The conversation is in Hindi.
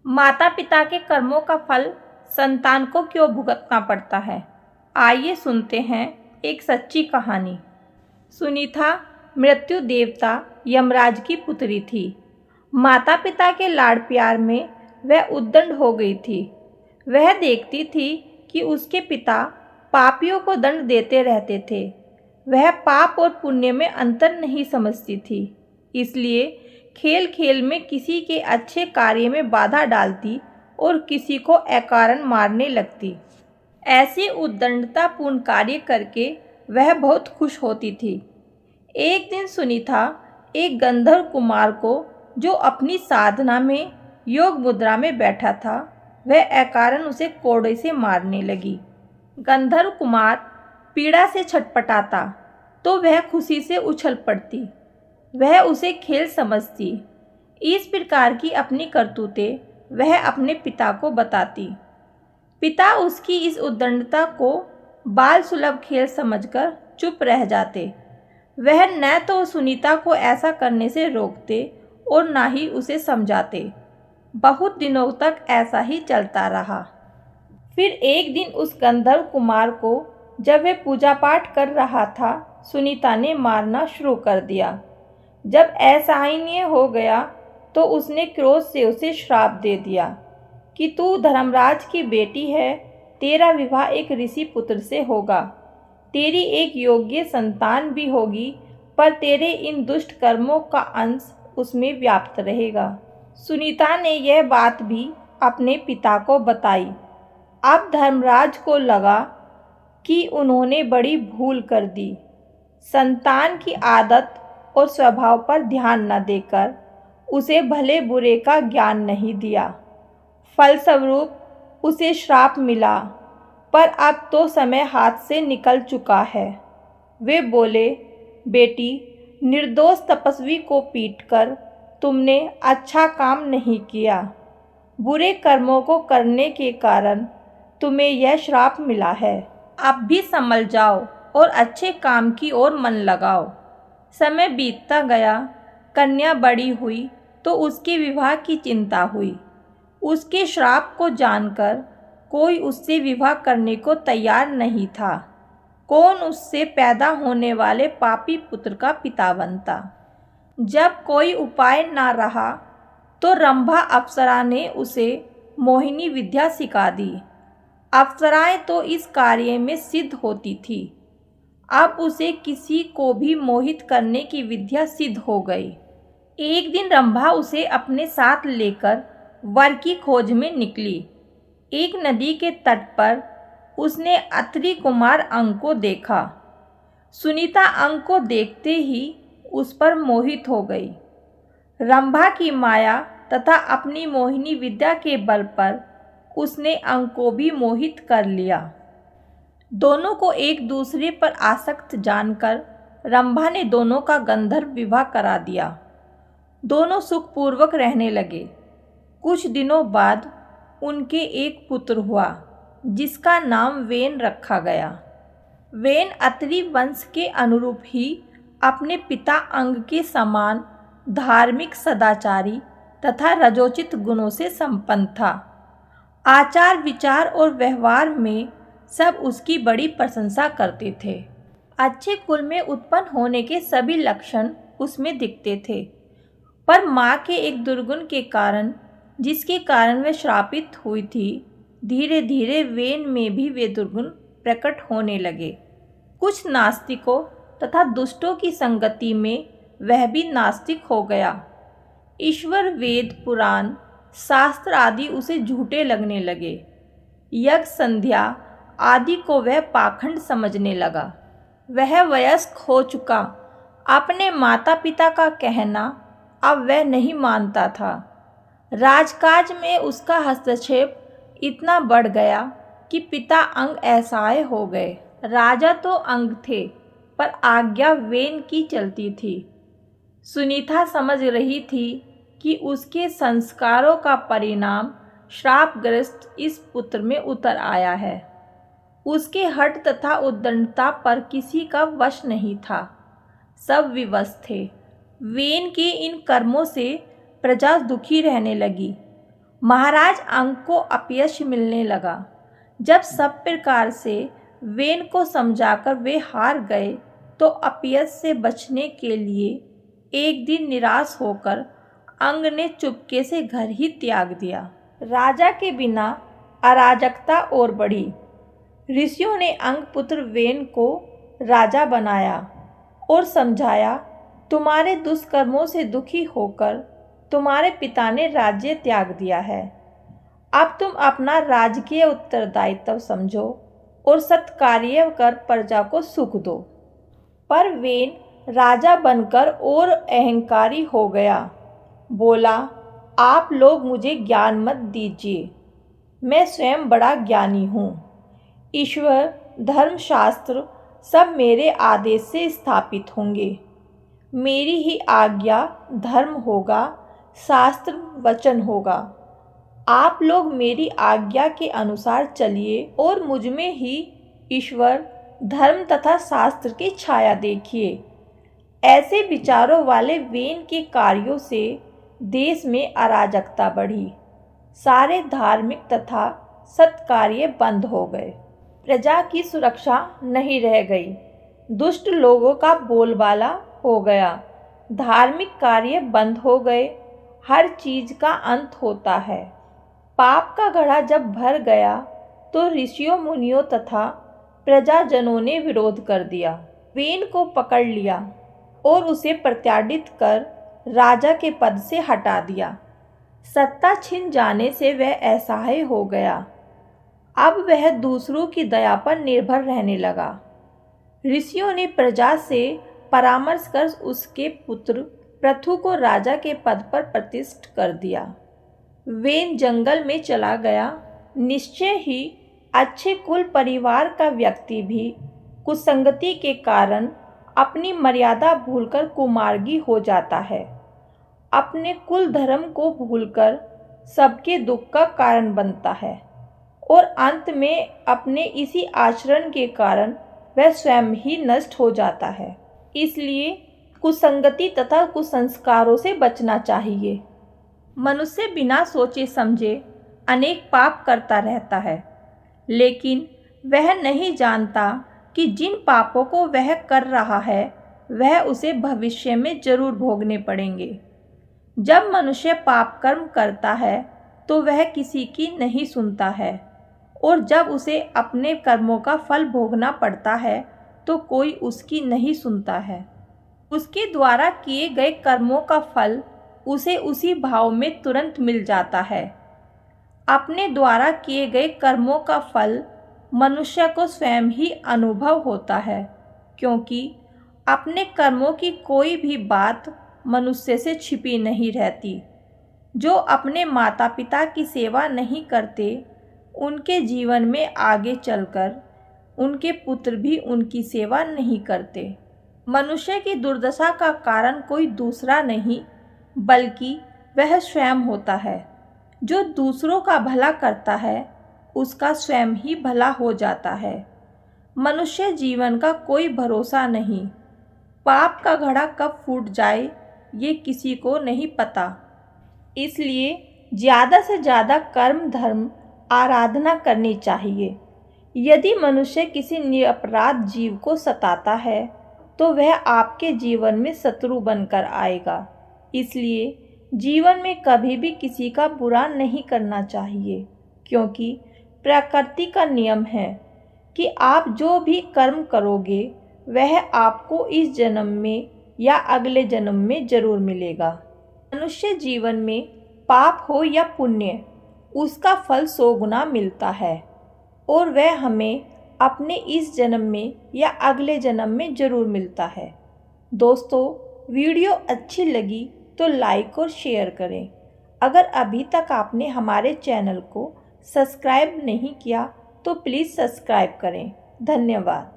माता पिता के कर्मों का फल संतान को क्यों भुगतना पड़ता है? आइए सुनते हैं एक सच्ची कहानी। सुनीता मृत्यु देवता यमराज की पुत्री थी। माता पिता के लाड़ प्यार में वह उद्दंड हो गई थी। वह देखती थी कि उसके पिता पापियों को दंड देते रहते थे। वह पाप और पुण्य में अंतर नहीं समझती थी, इसलिए खेल खेल में किसी के अच्छे कार्य में बाधा डालती और किसी को अकारण मारने लगती। ऐसे उद्दंडतापूर्ण कार्य करके वह बहुत खुश होती थी। एक दिन सुनीता एक गंधर्व कुमार को, जो अपनी साधना में योग मुद्रा में बैठा था, वह अकारण उसे कोड़े से मारने लगी। गंधर्व कुमार पीड़ा से छटपटाता तो वह खुशी से उछल पड़ती। वह उसे खेल समझती। इस प्रकार की अपनी करतूतें वह अपने पिता को बताती। पिता उसकी इस उद्दंडता को बाल सुलभ खेल समझकर चुप रह जाते। वह न तो सुनीता को ऐसा करने से रोकते और न ही उसे समझाते। बहुत दिनों तक ऐसा ही चलता रहा। फिर एक दिन उस गंधर्व कुमार को, जब वह पूजा पाठ कर रहा था, सुनीता ने मारना शुरू कर दिया। जब असहनीय हो गया तो उसने क्रोध से उसे श्राप दे दिया कि तू धर्मराज की बेटी है, तेरा विवाह एक ऋषि पुत्र से होगा, तेरी एक योग्य संतान भी होगी, पर तेरे इन दुष्ट कर्मों का अंश उसमें व्याप्त रहेगा। सुनीता ने यह बात भी अपने पिता को बताई। अब धर्मराज को लगा कि उन्होंने बड़ी भूल कर दी। संतान की आदत और स्वभाव पर ध्यान न देकर उसे भले बुरे का ज्ञान नहीं दिया। फलस्वरूप उसे श्राप मिला, पर अब तो समय हाथ से निकल चुका है। वे बोले, बेटी, निर्दोष तपस्वी को पीटकर तुमने अच्छा काम नहीं किया। बुरे कर्मों को करने के कारण तुम्हें यह श्राप मिला है। अब भी संभल जाओ और अच्छे काम की ओर मन लगाओ। समय बीतता गया। कन्या बड़ी हुई तो उसके विवाह की चिंता हुई। उसके श्राप को जानकर कोई उससे विवाह करने को तैयार नहीं था। कौन उससे पैदा होने वाले पापी पुत्र का पिता बनता? जब कोई उपाय ना रहा तो रंभा अप्सरा ने उसे मोहिनी विद्या सिखा दी। अप्सराएं तो इस कार्य में सिद्ध होती थी। अब उसे किसी को भी मोहित करने की विद्या सिद्ध हो गई। एक दिन रंभा उसे अपने साथ लेकर वर की खोज में निकली। एक नदी के तट पर उसने अत्रि कुमार अंग को देखा। सुनीता अंग को देखते ही उस पर मोहित हो गई। रंभा की माया तथा अपनी मोहिनी विद्या के बल पर उसने अंग को भी मोहित कर लिया। दोनों को एक दूसरे पर आसक्त जानकर रंभा ने दोनों का गंधर्व विवाह करा दिया। दोनों सुखपूर्वक रहने लगे। कुछ दिनों बाद उनके एक पुत्र हुआ, जिसका नाम वेन रखा गया। वेन अत्रि वंश के अनुरूप ही अपने पिता अंग के समान धार्मिक, सदाचारी तथा रजोचित गुणों से संपन्न था। आचार विचार और व्यवहार में सब उसकी बड़ी प्रशंसा करते थे। अच्छे कुल में उत्पन्न होने के सभी लक्षण उसमें दिखते थे, पर माँ के एक दुर्गुण के कारण, जिसके कारण वह श्रापित हुई थी, धीरे धीरे वेन में भी वे दुर्गुण प्रकट होने लगे। कुछ नास्तिकों तथा दुष्टों की संगति में वह भी नास्तिक हो गया। ईश्वर, वेद, पुराण, शास्त्र आदि उसे झूठे लगने लगे। यज्ञ, संध्या आदि को वह पाखंड समझने लगा। वह वयस्क हो चुका। अपने माता पिता का कहना अब वह नहीं मानता था। राजकाज में उसका हस्तक्षेप इतना बढ़ गया कि पिता अंग असहाय हो गए। राजा तो अंग थे, पर आज्ञा वेन की चलती थी। सुनीता समझ रही थी कि उसके संस्कारों का परिणाम श्रापग्रस्त इस पुत्र में उतर आया है। उसके हठ तथा उद्दंडता पर किसी का वश नहीं था। सब विवश थे। वेन के इन कर्मों से प्रजा दुखी रहने लगी। महाराज अंग को अपयश मिलने लगा। जब सब प्रकार से वेन को समझाकर वे हार गए तो अपयश से बचने के लिए एक दिन निराश होकर अंग ने चुपके से घर ही त्याग दिया। राजा के बिना अराजकता और बढ़ी। ऋषियों ने अंग पुत्र वेन को राजा बनाया और समझाया, तुम्हारे दुष्कर्मों से दुखी होकर तुम्हारे पिता ने राज्य त्याग दिया है। अब तुम अपना राजकीय उत्तरदायित्व समझो और सत्कार्य कर प्रजा को सुख दो। पर वेन राजा बनकर और अहंकारी हो गया। बोला, आप लोग मुझे ज्ञान मत दीजिए, मैं स्वयं बड़ा ज्ञानी हूँ। ईश्वर, धर्मशास्त्र सब मेरे आदेश से स्थापित होंगे। मेरी ही आज्ञा धर्म होगा, शास्त्र वचन होगा। आप लोग मेरी आज्ञा के अनुसार चलिए और मुझ में ही ईश्वर, धर्म तथा शास्त्र की छाया देखिए। ऐसे विचारों वाले वेन के कार्यों से देश में अराजकता बढ़ी। सारे धार्मिक तथा सत्कार्य बंद हो गए। प्रजा की सुरक्षा नहीं रह गई। दुष्ट लोगों का बोलबाला हो गया। धार्मिक कार्य बंद हो गए। हर चीज का अंत होता है। पाप का घड़ा जब भर गया तो ऋषियों, मुनियों तथा प्रजाजनों ने विरोध कर दिया। वेन को पकड़ लिया और उसे प्रत्याडित कर राजा के पद से हटा दिया। सत्ता छिन जाने से वह असहाय हो गया। अब वह दूसरों की दया पर निर्भर रहने लगा। ऋषियों ने प्रजा से परामर्श कर उसके पुत्र पृथु को राजा के पद पर प्रतिष्ठित कर दिया। वेन जंगल में चला गया। निश्चय ही अच्छे कुल परिवार का व्यक्ति भी कुसंगति के कारण अपनी मर्यादा भूलकर कुमार्गी हो जाता है। अपने कुल धर्म को भूलकर सबके दुख का कारण बनता है और अंत में अपने इसी आचरण के कारण वह स्वयं ही नष्ट हो जाता है। इसलिए कुसंगति तथा कुसंस्कारों से बचना चाहिए। मनुष्य बिना सोचे समझे अनेक पाप करता रहता है, लेकिन वह नहीं जानता कि जिन पापों को वह कर रहा है वह उसे भविष्य में जरूर भोगने पड़ेंगे। जब मनुष्य पाप कर्म करता है तो वह किसी की नहीं सुनता है, और जब उसे अपने कर्मों का फल भोगना पड़ता है तो कोई उसकी नहीं सुनता है। उसके द्वारा किए गए कर्मों का फल उसे उसी भाव में तुरंत मिल जाता है। अपने द्वारा किए गए कर्मों का फल मनुष्य को स्वयं ही अनुभव होता है, क्योंकि अपने कर्मों की कोई भी बात मनुष्य से छिपी नहीं रहती। जो अपने माता पिता की सेवा नहीं करते, उनके जीवन में आगे चलकर उनके पुत्र भी उनकी सेवा नहीं करते। मनुष्य की दुर्दशा का कारण कोई दूसरा नहीं, बल्कि वह स्वयं होता है। जो दूसरों का भला करता है उसका स्वयं ही भला हो जाता है। मनुष्य जीवन का कोई भरोसा नहीं। पाप का घड़ा कब फूट जाए ये किसी को नहीं पता। इसलिए ज़्यादा से ज़्यादा कर्म, धर्म, आराधना करनी चाहिए। यदि मनुष्य किसी निरपराध जीव को सताता है तो वह आपके जीवन में शत्रु बनकर आएगा। इसलिए जीवन में कभी भी किसी का बुरा नहीं करना चाहिए, क्योंकि प्रकृति का नियम है कि आप जो भी कर्म करोगे वह आपको इस जन्म में या अगले जन्म में जरूर मिलेगा। मनुष्य जीवन में पाप हो या पुण्य, उसका फल 100 गुना मिलता है और वह हमें अपने इस जन्म में या अगले जन्म में ज़रूर मिलता है। दोस्तों, वीडियो अच्छी लगी तो लाइक और शेयर करें। अगर अभी तक आपने हमारे चैनल को सब्सक्राइब नहीं किया तो प्लीज़ सब्सक्राइब करें। धन्यवाद।